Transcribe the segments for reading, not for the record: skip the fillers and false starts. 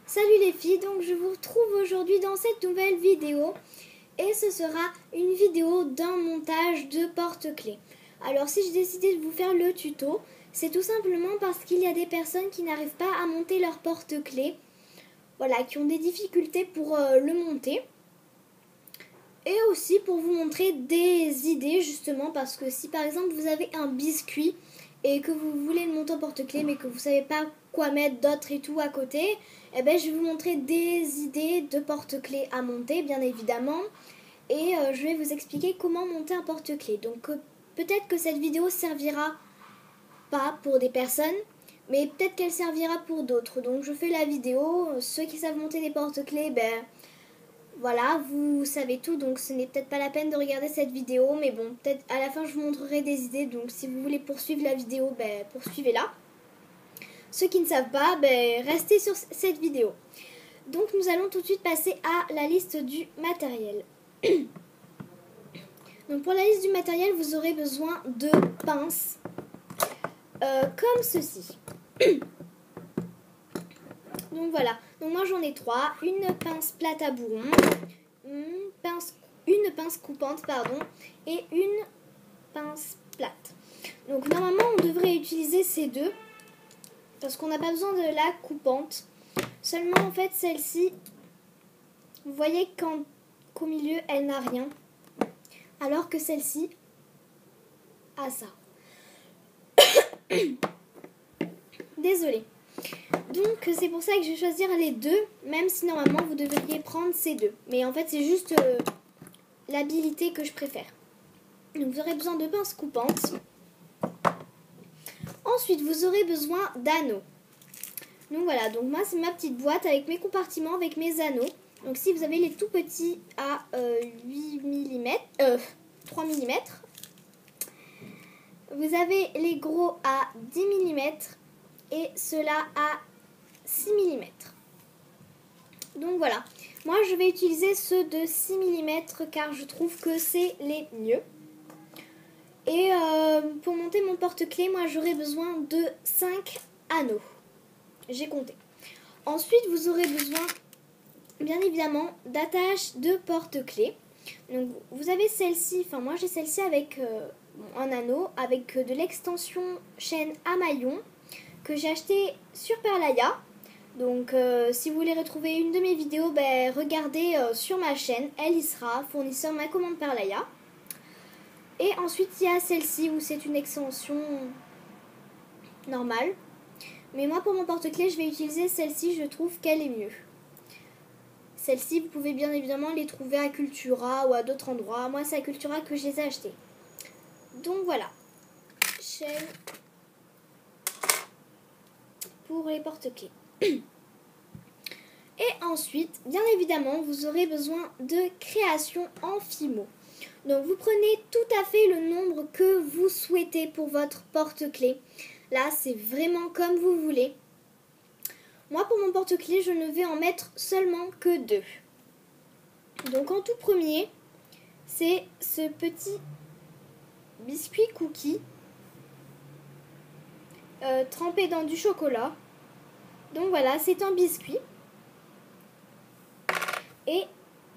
Salut les filles, donc je vous retrouve aujourd'hui dans cette nouvelle vidéo et ce sera une vidéo d'un montage de porte-clés. Alors si j'ai décidé de vous faire le tuto, c'est tout simplement parce qu'il y a des personnes qui n'arrivent pas à monter leur porte-clés, voilà, qui ont des difficultés pour le monter. Et aussi pour vous montrer des idées justement parce que si par exemple vous avez un biscuit et que vous voulez le monter en porte-clés mais que vous ne savez pas quoi mettre d'autre et tout à côté, eh ben, je vais vous montrer des idées de porte-clés à monter bien évidemment et je vais vous expliquer comment monter un porte-clés. Donc peut-être que cette vidéo servira pas pour des personnes mais peut-être qu'elle servira pour d'autres. Donc je fais la vidéo, ceux qui savent monter des porte-clés, ben voilà, vous savez tout, donc ce n'est peut-être pas la peine de regarder cette vidéo, mais bon, peut-être à la fin je vous montrerai des idées, donc si vous voulez poursuivre la vidéo, ben poursuivez-la. Ceux qui ne savent pas, ben restez sur cette vidéo. Donc nous allons tout de suite passer à la liste du matériel. Donc pour la liste du matériel, vous aurez besoin de pinces, comme ceci. Donc voilà, donc moi j'en ai 3, une pince plate à bourron, une pince coupante et une pince plate. Donc normalement on devrait utiliser ces deux parce qu'on n'a pas besoin de la coupante. Seulement en fait celle-ci, vous voyez qu'au milieu elle n'a rien, alors que celle-ci a ça. Désolée. Donc c'est pour ça que je vais choisir les deux, même si normalement vous devriez prendre ces deux. Mais en fait c'est juste l'habilité que je préfère. Donc vous aurez besoin de pinces coupantes. Ensuite vous aurez besoin d'anneaux. Donc voilà, donc moi c'est ma petite boîte avec mes compartiments, avec mes anneaux. Donc si vous avez les tout petits à 8 mm, 3 mm. Vous avez les gros à 10 mm et ceux-là à 6 mm. Donc voilà, moi je vais utiliser ceux de 6 mm car je trouve que c'est les mieux. Et pour monter mon porte-clés, moi j'aurai besoin de 5 anneaux. J'ai compté. Ensuite vous aurez besoin bien évidemment d'attaches de porte-clés. Donc vous avez celle-ci, enfin moi j'ai celle-ci avec un anneau avec de l'extension chaîne à maillon que j'ai acheté sur Perlaya. Donc si vous voulez retrouver une de mes vidéos, ben, regardez sur ma chaîne, elle y sera, fournisseur ma commande Perlaya. Et ensuite il y a celle-ci où c'est une extension normale. Mais moi pour mon porte-clés je vais utiliser celle-ci, je trouve qu'elle est mieux. Celle-ci vous pouvez bien évidemment les trouver à Cultura ou à d'autres endroits. Moi c'est à Cultura que je les ai achetés. Donc voilà, chaîne pour les porte-clés. Et ensuite, bien évidemment, vous aurez besoin de création en Fimo. Donc vous prenez tout à fait le nombre que vous souhaitez pour votre porte-clés. Là, c'est vraiment comme vous voulez. Moi, pour mon porte-clés, je ne vais en mettre seulement que 2. Donc en tout premier, c'est ce petit biscuit cookie trempé dans du chocolat. Donc voilà, c'est un biscuit. Et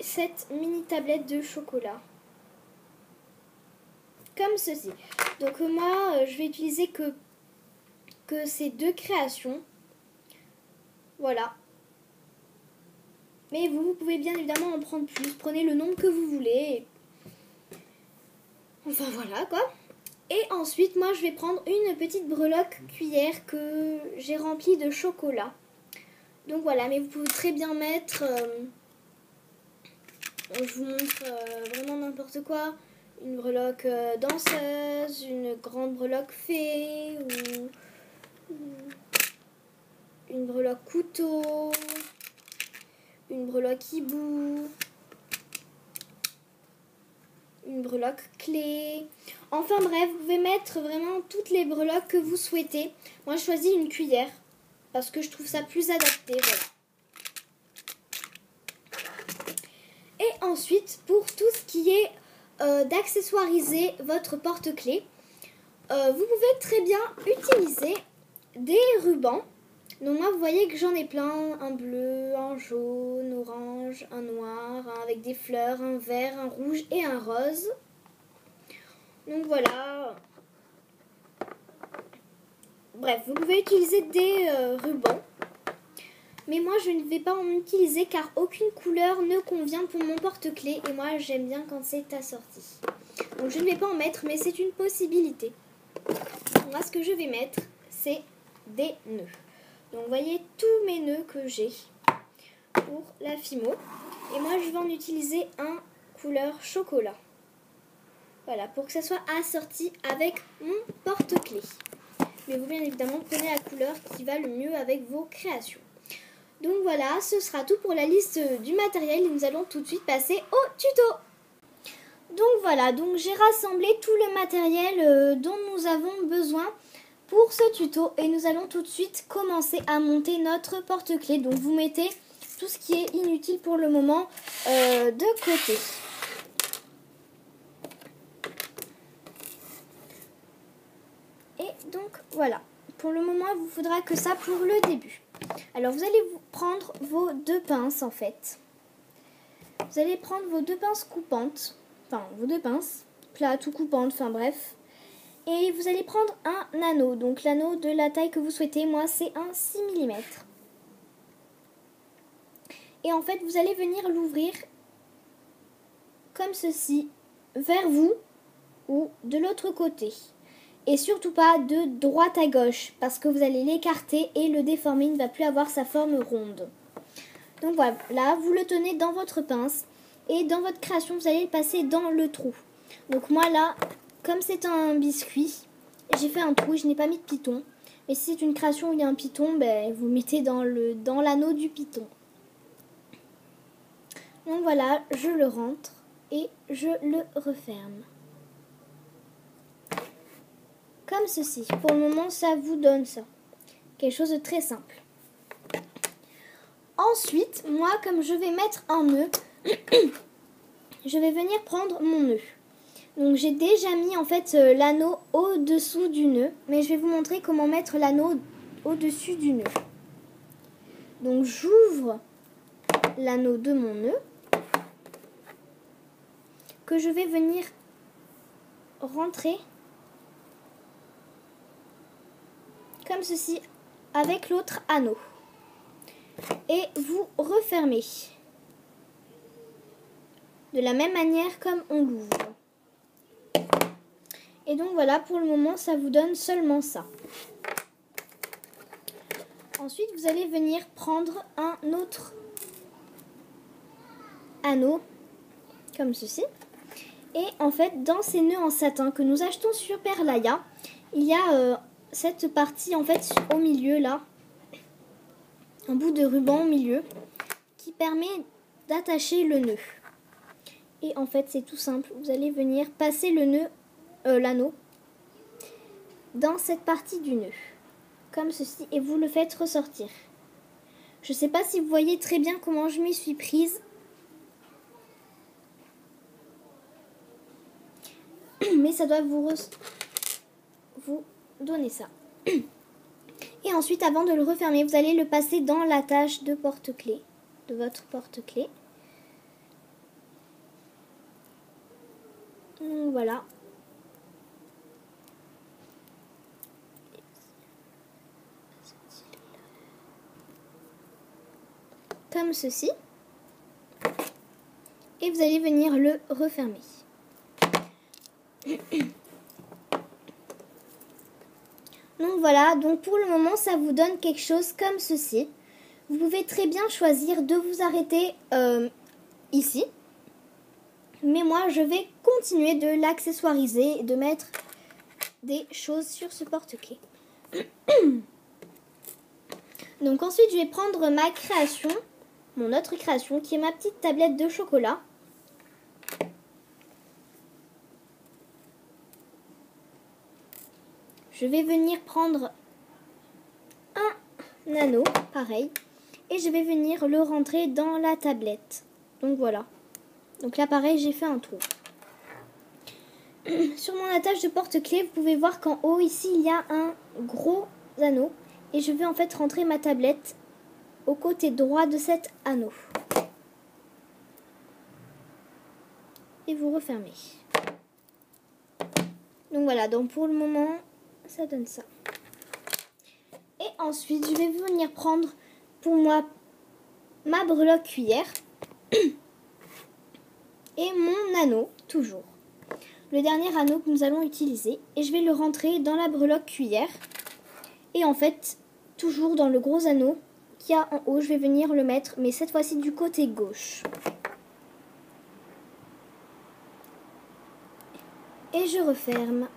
cette mini tablette de chocolat. Comme ceci. Donc moi, je vais utiliser que ces deux créations. Voilà. Mais vous pouvez bien évidemment en prendre plus. Prenez le nombre que vous voulez. Enfin voilà quoi. Et ensuite, moi, je vais prendre une petite breloque cuillère que j'ai remplie de chocolat. Donc voilà, mais vous pouvez très bien mettre... je vous montre vraiment n'importe quoi. Une breloque danseuse, une grande breloque fée, ou une breloque couteau, une breloque hibou, une breloque clé. Enfin bref, vous pouvez mettre vraiment toutes les breloques que vous souhaitez. Moi, je choisis une cuillère parce que je trouve ça plus adapté. Voilà. Et ensuite, pour tout ce qui est d'accessoiriser votre porte-clés, vous pouvez très bien utiliser des rubans. Donc moi, vous voyez que j'en ai plein, un bleu, un jaune, orange, un noir, un avec des fleurs, un vert, un rouge et un rose. Donc voilà. Bref, vous pouvez utiliser des rubans. Mais moi, je ne vais pas en utiliser car aucune couleur ne convient pour mon porte-clés. Et moi, j'aime bien quand c'est assorti. Donc je ne vais pas en mettre, mais c'est une possibilité. Moi, ce que je vais mettre, c'est des nœuds. Donc vous voyez tous mes nœuds que j'ai pour la Fimo. Et moi, je vais en utiliser un couleur chocolat. Voilà, pour que ça soit assorti avec mon porte-clés. Mais vous, bien évidemment, prenez la couleur qui va le mieux avec vos créations. Donc voilà, ce sera tout pour la liste du matériel et nous allons tout de suite passer au tuto. Donc voilà, donc j'ai rassemblé tout le matériel dont nous avons besoin pour ce tuto et nous allons tout de suite commencer à monter notre porte-clés. Donc vous mettez tout ce qui est inutile pour le moment de côté. Et donc voilà, pour le moment il vous faudra que ça pour le début. Alors vous allez prendre vos deux pinces en fait. Vous allez prendre vos deux pinces coupantes, enfin vos deux pinces, plates ou coupantes, enfin bref. Et vous allez prendre un anneau, donc l'anneau de la taille que vous souhaitez, moi c'est un 6 mm. Et en fait vous allez venir l'ouvrir comme ceci, vers vous ou de l'autre côté. Et surtout pas de droite à gauche, parce que vous allez l'écarter et le déformer, il ne va plus avoir sa forme ronde. Donc voilà, là, vous le tenez dans votre pince et dans votre création, vous allez le passer dans le trou. Donc moi là, comme c'est un biscuit, j'ai fait un trou et je n'ai pas mis de piton. Et si c'est une création où il y a un piton, ben, vous mettez dans l'anneau du piton. Donc voilà, je le rentre et je le referme. Comme ceci. Pour le moment, ça vous donne ça. Quelque chose de très simple. Ensuite, moi, comme je vais mettre un nœud, je vais venir prendre mon nœud. Donc, j'ai déjà mis en fait l'anneau au-dessous du nœud. Mais je vais vous montrer comment mettre l'anneau au-dessus du nœud. Donc, j'ouvre l'anneau de mon nœud. Que je vais venir rentrer comme ceci avec l'autre anneau et vous refermez de la même manière comme on l'ouvre. Et donc voilà, pour le moment ça vous donne seulement ça. Ensuite vous allez venir prendre un autre anneau comme ceci et en fait dans ces nœuds en satin que nous achetons sur Perlaya, il y a cette partie en fait au milieu là, un bout de ruban au milieu qui permet d'attacher le nœud. Et en fait c'est tout simple, vous allez venir passer le nœud, l'anneau dans cette partie du nœud, comme ceci, et vous le faites ressortir. Je ne sais pas si vous voyez très bien comment je m'y suis prise. Mais ça doit vous donner ça. Et ensuite, avant de le refermer, vous allez le passer dans l'attache de porte-clés, de votre porte-clés. Voilà. Comme ceci. Et vous allez venir le refermer. Donc voilà, donc pour le moment ça vous donne quelque chose comme ceci. Vous pouvez très bien choisir de vous arrêter ici. Mais moi je vais continuer de l'accessoiriser et de mettre des choses sur ce porte-clés. Donc ensuite je vais prendre ma création, mon autre création qui est ma petite tablette de chocolat. Je vais venir prendre un anneau, pareil, et je vais venir le rentrer dans la tablette. Donc voilà. Donc là, pareil, j'ai fait un trou. Sur mon attache de porte-clés, vous pouvez voir qu'en haut, ici, il y a un gros anneau Et je vais en fait rentrer ma tablette au côté droit de cet anneau. Et vous refermez. Donc voilà, donc pour le moment, ça donne ça. Et ensuite, je vais venir prendre pour moi ma breloque cuillère et mon anneau, toujours. Le dernier anneau que nous allons utiliser. Et je vais le rentrer dans la breloque cuillère. Et en fait, toujours dans le gros anneau qu'il y a en haut, je vais venir le mettre, mais cette fois-ci du côté gauche. Et je referme.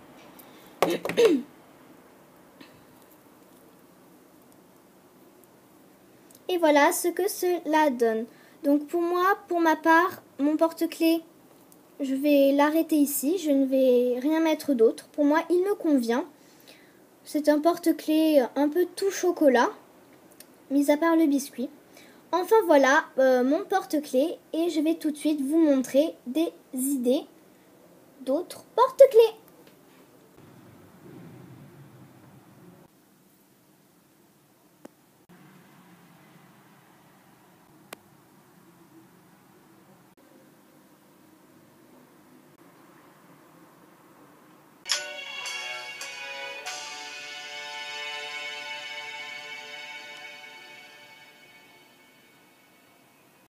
Et voilà ce que cela donne. Donc pour moi, pour ma part, mon porte-clés, je vais l'arrêter ici. Je ne vais rien mettre d'autre. Pour moi, il me convient. C'est un porte-clés un peu tout chocolat, mis à part le biscuit. Enfin voilà mon porte-clés et je vais tout de suite vous montrer des idées d'autres porte-clés.